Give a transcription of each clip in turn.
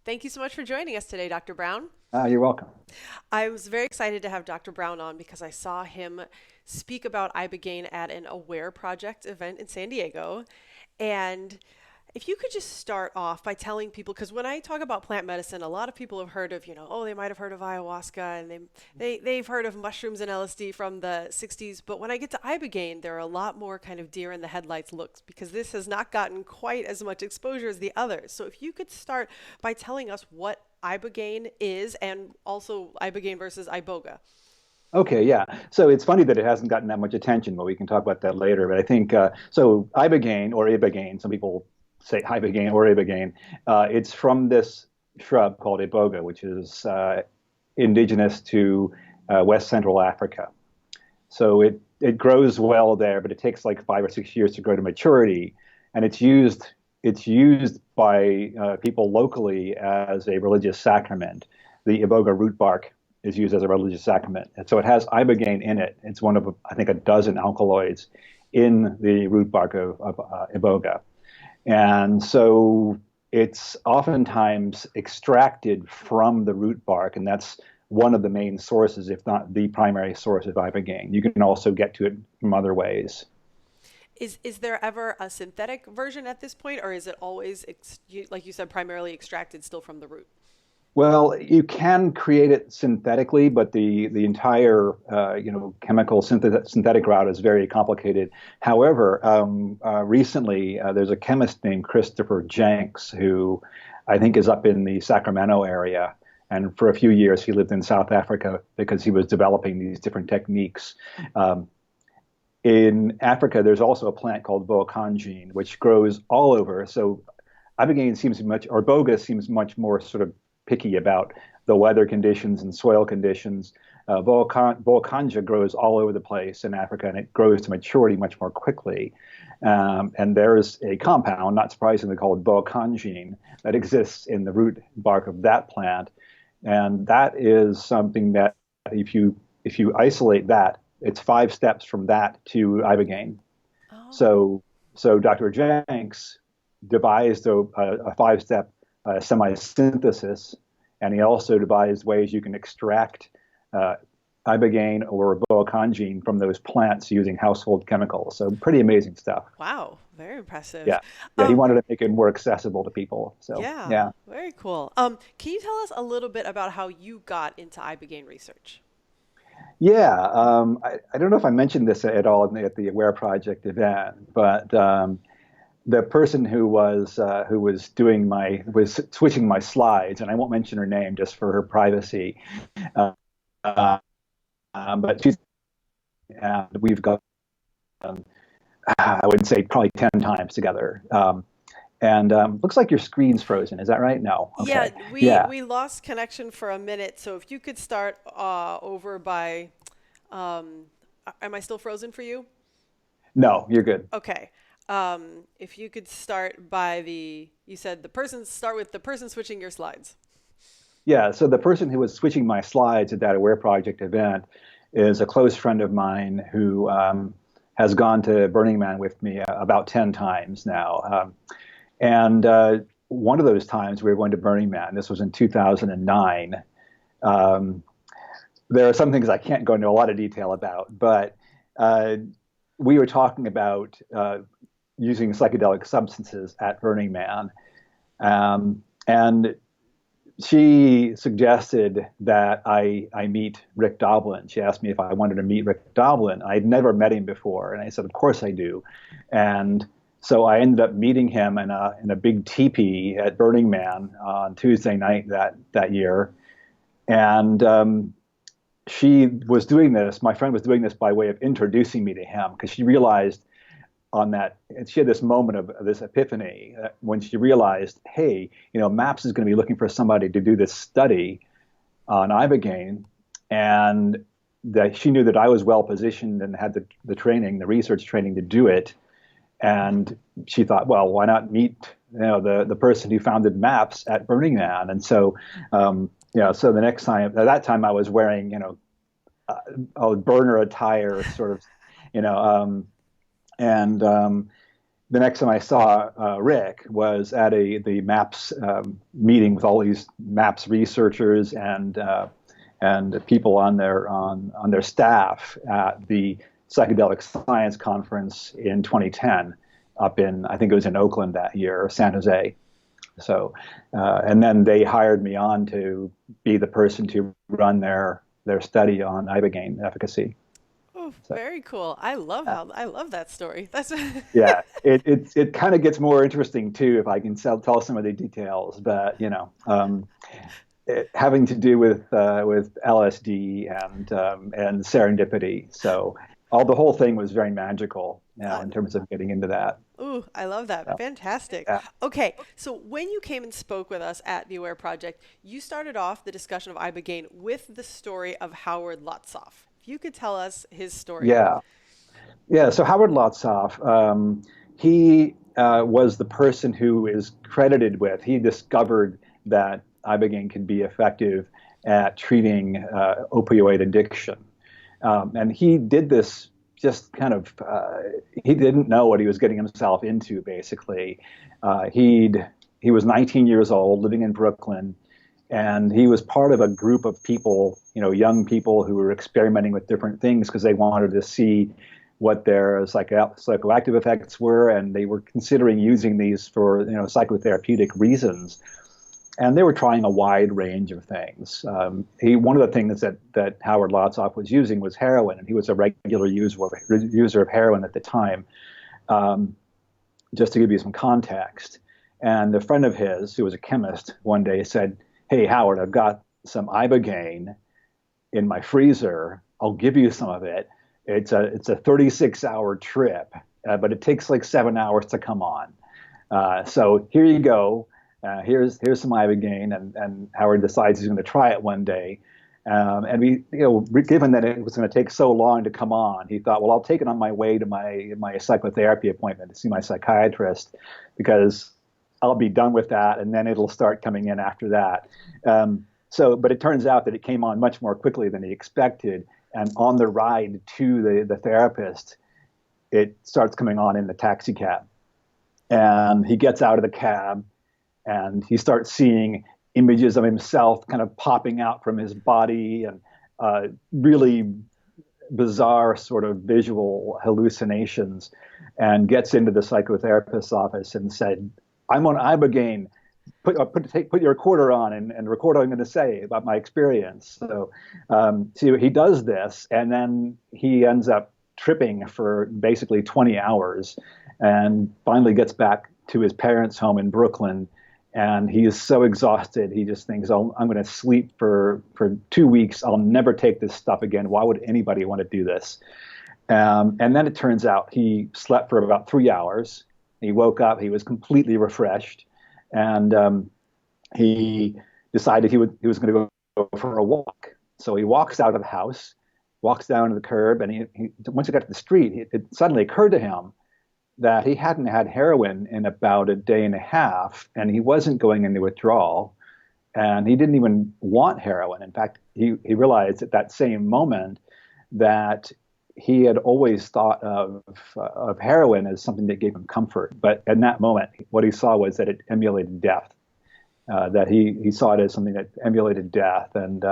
Thank you so much for joining us today, Dr. Brown. You're welcome. I was very excited to have Dr. Brown on because I saw him speak about Ibogaine at an Aware Project event in San Diego. And if you could just start off by telling people, because when I talk about plant medicine, a lot of people have heard of, oh, they might have heard of ayahuasca and they've heard of mushrooms and LSD from the 60s. But when I get to Ibogaine, there are a lot more kind of deer in the headlights looks because this has not gotten quite as much exposure as the others. So if you could start by telling us what Ibogaine is and also Ibogaine versus Iboga. Okay, yeah. So it's funny that it hasn't gotten that much attention, but we can talk about that later. But I think so. Ibogaine or Ibogaine, some people say Ibogaine or Ibogaine. It's from this shrub called Iboga, which is indigenous to West Central Africa. So it grows well there, but it takes like 5 or 6 years to grow to maturity, and it's used by people locally as a religious sacrament. The Iboga root bark is used as a religious sacrament. And so it has ibogaine in it. It's one of, I think, a dozen alkaloids in the root bark of Iboga. And so it's oftentimes extracted from the root bark, and that's one of the main sources, if not the primary source of ibogaine. You can also get to it from other ways. Is there ever a synthetic version at this point, or is it always, like you said, primarily extracted still from the root? Well, you can create it synthetically, but the entire chemical synthetic route is very complicated. However, recently there's a chemist named Christopher Jenks who I think is up in the Sacramento area, and for a few years he lived in South Africa because he was developing these different techniques. In Africa, there's also a plant called boacangine, which grows all over. So ibogaine seems much, or boga seems much more sort of picky about the weather conditions and soil conditions. Boacanga grows all over the place in Africa, and it grows to maturity much more quickly. And there's a compound, not surprisingly, called boacangine that exists in the root bark of that plant, and that is something that if you isolate that, it's 5 steps from that to ibogaine. Oh, So Dr. Jenks devised a 5 step semi-synthesis, and he also devised ways you can extract ibogaine or boacangine from those plants using household chemicals. So pretty amazing stuff. wow, very impressive. Yeah, yeah. He Um, wanted to make it more accessible to people. So yeah, yeah, very cool. Can you tell us a little bit about how you got into Ibogaine research? yeah. I don't know if I mentioned this at all at the Aware Project event, but the person who was was switching my slides, and I won't mention her name just for her privacy. Uh, but she's and we've got I would say probably 10 times together. And looks like your screen's frozen. Is that right? No. Yeah, Okay. we Yeah. we lost connection for a minute, so if you could start over by, um, am I still frozen for you? No, you're good. Okay. If you could start by you said start with the person switching your slides. Yeah. So the person who was switching my slides at that Aware Project event is a close friend of mine who has gone to Burning Man with me about 10 times now. And one of those times we were going to Burning Man. This was in 2009. Um, there are some things I can't go into a lot of detail about, but uh, we were talking about using psychedelic substances at Burning Man. And she suggested that I meet Rick Doblin. She asked me if I wanted to meet Rick Doblin. I'd never met him before, and I said, "Of course I do." And so I ended up meeting him in a big teepee at Burning Man on Tuesday night that year. And she was doing this. My friend was doing this by way of introducing me to him because she realized on that, and she had this moment of this epiphany when she realized, hey, MAPS is going to be looking for somebody to do this study on ibogaine, and that she knew that I was well positioned and had the training, the research training to do it. And she thought, well, why not meet the person who founded MAPS at Burning Man? And so so the next time, at that time, I was wearing a burner attire, sort of, you know, and the next time I saw Rick was at the MAPS meeting with all these MAPS researchers and people on their staff at the Psychedelic Science Conference in 2010 up in, I think it was in Oakland that year, or San Jose. So, and then they hired me on to be the person to run their study on Ibogaine efficacy. Oh, So, very cool. I love that story. That's yeah, it kind of gets more interesting too if I can tell some of the details, but having to do with LSD and serendipity. So all the whole thing was very magical, uh, in terms of getting into that. ooh, I love that. So, Fantastic. yeah, Okay, so when you came and spoke with us at the Aware Project, you started off the discussion of Ibogaine with the story of Howard Lotsoff. If you could tell us his story. yeah, yeah. So Howard Lotsoff, he was the person who is credited with. He discovered that Ibogaine can be effective at treating opioid addiction. And he did this just kind of, he didn't know what he was getting himself into, basically. He was 19 years old, living in Brooklyn, and he was part of a group of people, young people who were experimenting with different things because they wanted to see what their psychoactive effects were, and they were considering using these for, psychotherapeutic reasons. And they were trying a wide range of things. One of the things that Howard Lotsoff was using was heroin, and he was a regular user of heroin at the time. Just to give you some context, and a friend of his, who was a chemist, one day said, "Hey, Howard, I've got some Ibogaine in my freezer. I'll give you some of it. It's a 36-hour trip, but it takes like 7 hours to come on. So here you go. Here's some Ibogaine," and Howard decides he's going to try it one day. And given that it was going to take so long to come on, he thought, well, I'll take it on my way to my psychotherapy appointment to see my psychiatrist, because I'll be done with that, and then it'll start coming in after that. But it turns out that it came on much more quickly than he expected. And on the ride to the therapist, it starts coming on in the taxi cab. And he gets out of the cab, and he starts seeing images of himself kind of popping out from his body, and really bizarre sort of visual hallucinations, and gets into the psychotherapist's office and said, "I'm on Ibogaine. Put your recorder on and record what I'm going to say about my experience." So he does this, and then he ends up tripping for basically 20 hours and finally gets back to his parents' home in Brooklyn. And he is so exhausted, he just thinks, "I'm going to sleep for 2 weeks. I'll never take this stuff again. Why would anybody want to do this?" And then it turns out he slept for about 3 hours. He woke up, he was completely refreshed, and he decided he was going to go for a walk. So he walks out of the house, walks down to the curb, and once he got to the street, it suddenly occurred to him that he hadn't had heroin in about a day and a half, and he wasn't going into withdrawal, and he didn't even want heroin. In fact, he realized at that same moment that he had always thought of heroin as something that gave him comfort. But in that moment, what he saw was that it emulated death, that he saw it as something that emulated death. And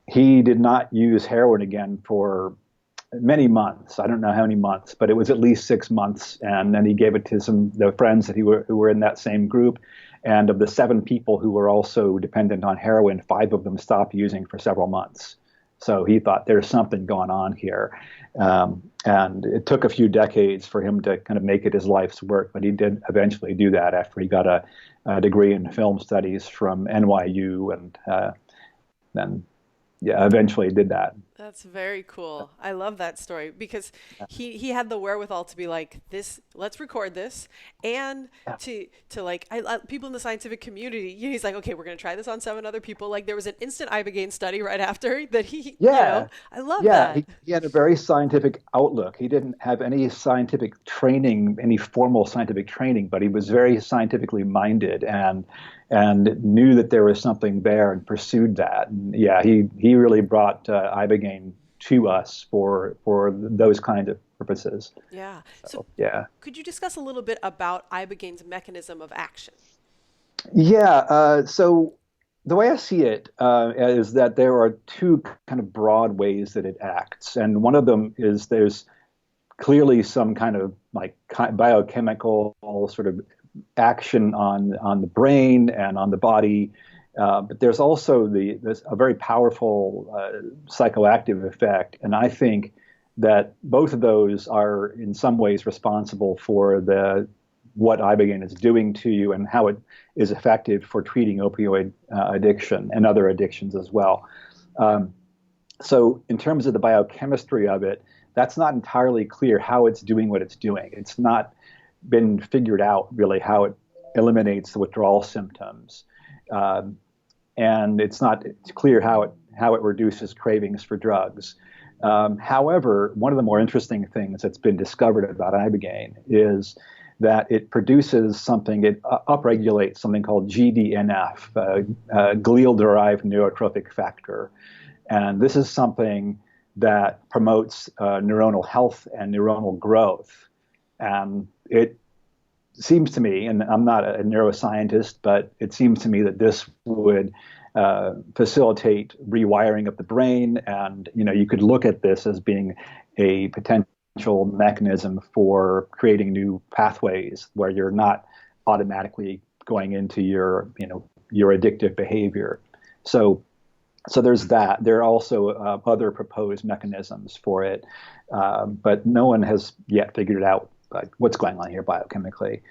he did not use heroin again for many months. I don't know how many months, but it was at least 6 months. And then he gave it to the friends who were in that same group. And of the 7 people who were also dependent on heroin, 5 of them stopped using for several months. So he thought there's something going on here. And it took a few decades for him to kind of make it his life's work, but he did eventually do that after he got a degree in film studies from NYU, and then eventually did that. That's very cool. I love that story because he had the wherewithal to be like, this, let's record this, and Yeah. to like people in the scientific community. He's like, okay, we're gonna try this on 7 other people. Like there was an instant Ibogaine study right after that. I love Yeah, that. he had a very scientific outlook. He didn't have any scientific training, any formal scientific training, but he was very scientifically minded and knew that there was something there and pursued that. And yeah, he really brought Ibogaine to us for those kinds of purposes. Yeah. So So, yeah. could you discuss a little bit about Ibogaine's mechanism of action? Yeah. So the way I see it is that there are two kind of broad ways that it acts. And one of them is there's clearly some kind of like biochemical sort of action on the brain and on the body. But there's also there's a very powerful psychoactive effect. And I think that both of those are in some ways responsible for the what Ibogaine is doing to you and how it is effective for treating opioid addiction and other addictions as well. Um, so in terms of the biochemistry of it, that's not entirely clear how it's doing what it's doing. It's not been figured out really how it eliminates the withdrawal symptoms, um, and it's not clear how it reduces cravings for drugs. However, one of the more interesting things that's been discovered about Ibogaine is that it produces something, it upregulates something called GDNF, glial-derived neurotrophic factor. And this is something that promotes neuronal health and neuronal growth. And it seems to me, and I'm not a neuroscientist, but it seems to me that this would facilitate rewiring of the brain. And you could look at this as being a potential mechanism for creating new pathways where you're not automatically going into your addictive behavior. So there's that. There are also other proposed mechanisms for it, but no one has yet figured out what's going on here biochemically.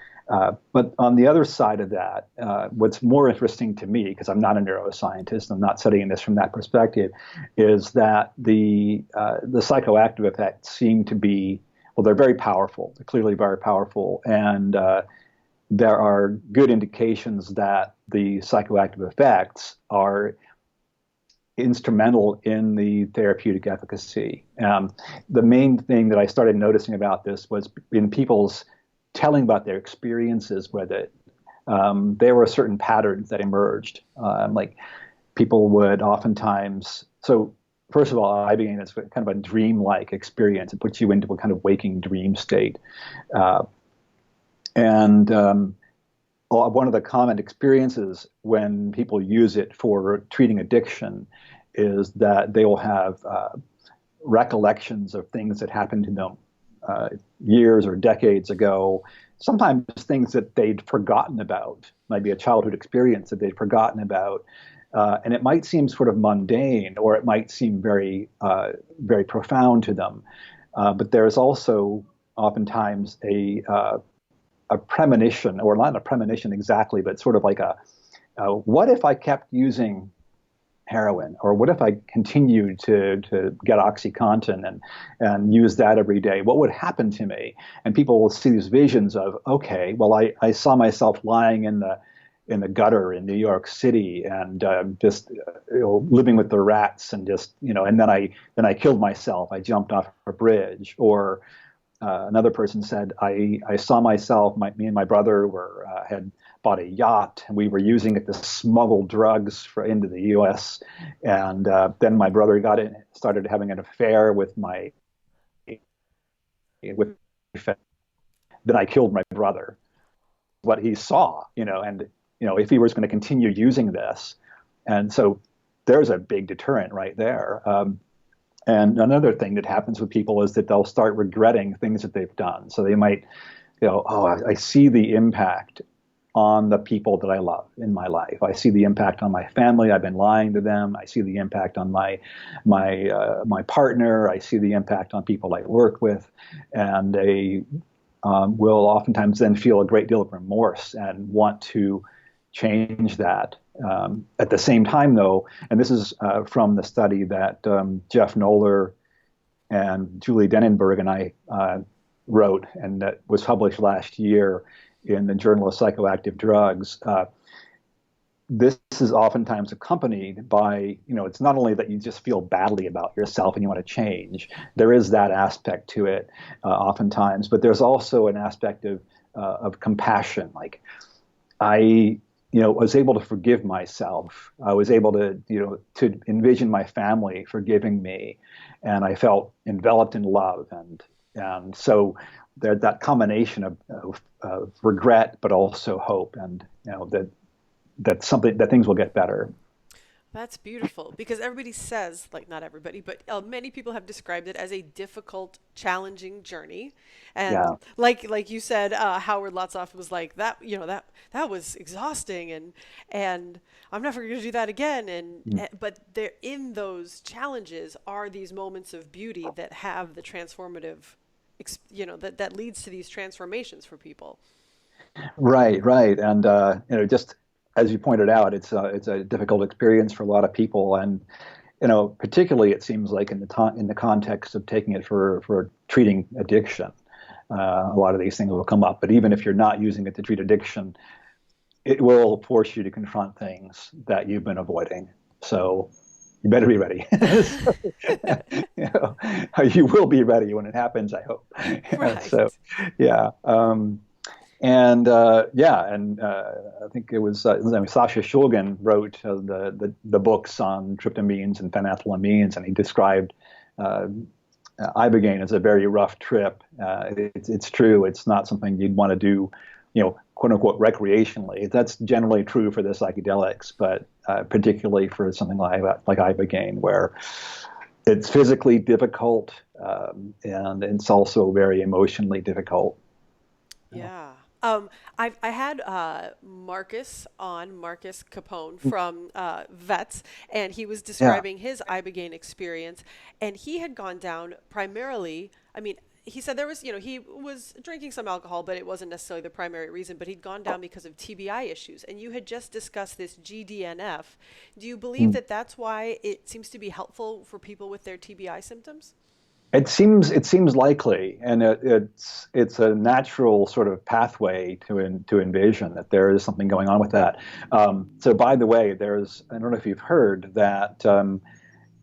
But on the other side of that, what's more interesting to me, because I'm not a neuroscientist, I'm not studying this from that perspective, is that the psychoactive effects seem to be, well, they're very powerful. They're clearly very powerful, and there are good indications that the psychoactive effects are instrumental in the therapeutic efficacy. The main thing that I started noticing about this was in people's telling about their experiences with it. There were certain patterns that emerged. Like people would oftentimes, so first of all, Ibogaine is kind of a dream-like experience. It puts you into a kind of waking dream state. And one of the common experiences when people use it for treating addiction is that they will have recollections of things that happened to them years or decades ago, sometimes things that they'd forgotten about, maybe a childhood experience that they'd forgotten about. And it might seem sort of mundane, or it might seem very, very profound to them. But there's also oftentimes a premonition, or not a premonition exactly, but sort of like what if I kept using heroin, or what if I continued to get OxyContin and use that every day? What would happen to me? And people will see these visions of, okay, well, I saw myself lying in the gutter in New York City and just living with the rats, and just and then I killed myself. I jumped off a bridge. Or another person said, I saw myself, me and my brother had bought a yacht, and we were using it to smuggle drugs into the U.S. And then my brother started having an affair with then I killed my brother. What he saw, and if he was going to continue using this, and so there's a big deterrent right there. And another thing that happens with people is that they'll start regretting things that they've done. So they might, I see the impact on the people that I love in my life. I see the impact on my family. I've been lying to them. I see the impact on my partner. I see the impact on people I work with, and they will oftentimes then feel a great deal of remorse and want to change that. At the same time, though, and this is from the study that Jeff Noller and Julie Denenberg and I wrote, and that was published last year in the Journal of Psychoactive Drugs. This is oftentimes accompanied by, it's not only that you just feel badly about yourself and you want to change. There is that aspect to it oftentimes, but there's also an aspect of compassion. Like I was able to forgive myself. I was able to envision my family forgiving me, and I felt enveloped in love. And And so there's that combination of regret, but also hope, and that something that things will get better. That's beautiful because everybody says, like not everybody, but many people have described it as a difficult, challenging journey. And Yeah. like you said, Howard Lotsoff was like that. That was exhausting, and I'm never going to do that again. But there in those challenges are these moments of beauty that have the transformative, that leads to these transformations for people. Right, right, and just as you pointed out, it's a difficult experience for a lot of people, and particularly it seems like in the context of taking it for treating addiction, a lot of these things will come up. But even if you're not using it to treat addiction, it will force you to confront things that you've been avoiding. So you better be ready. So, you know, you will be ready when it happens, I hope. So, Right. yeah. I think it was Sasha Shulgin wrote the books on tryptamines and phenethylamines, and he described uh, Ibogaine as a very rough trip. It's true; it's not something you'd want to do, quote unquote, recreationally. That's generally true for the psychedelics, but particularly for something like Ibogaine, where it's physically difficult, and it's also very emotionally difficult. Yeah. I had Marcus Capone from Vets, and he was Yeah. describing his Ibogaine experience, and he had gone down primarily. I mean, he said there was, he was drinking some alcohol, but it wasn't necessarily the primary reason. But he'd gone down because of TBI issues, and you had just discussed this GDNF. Do you believe that that's why it seems to be helpful for people with their TBI symptoms? It seems likely, and it's a natural sort of pathway to envision that there is something going on with that. So, by the way, I don't know if you've heard that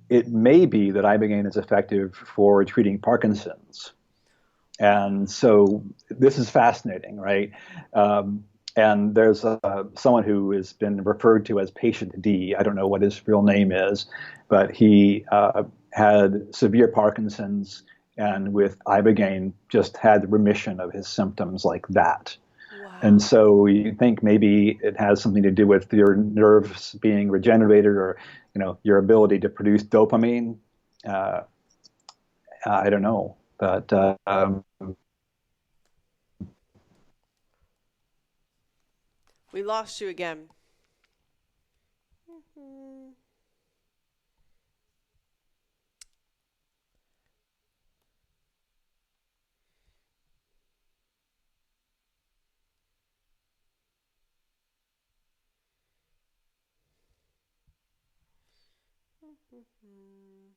it may be that ibogaine is effective for treating Parkinson's, and so this is fascinating, right? Um, and there's someone who has been referred to as Patient D. I don't know what his real name is, but he had severe Parkinson's, and with ibogaine, just had remission of his symptoms like that. And Wow. so you think maybe it has something to do with your nerves being regenerated, or your ability to produce dopamine. Uh, I don't know, but We lost you again. Mhm. Mhm.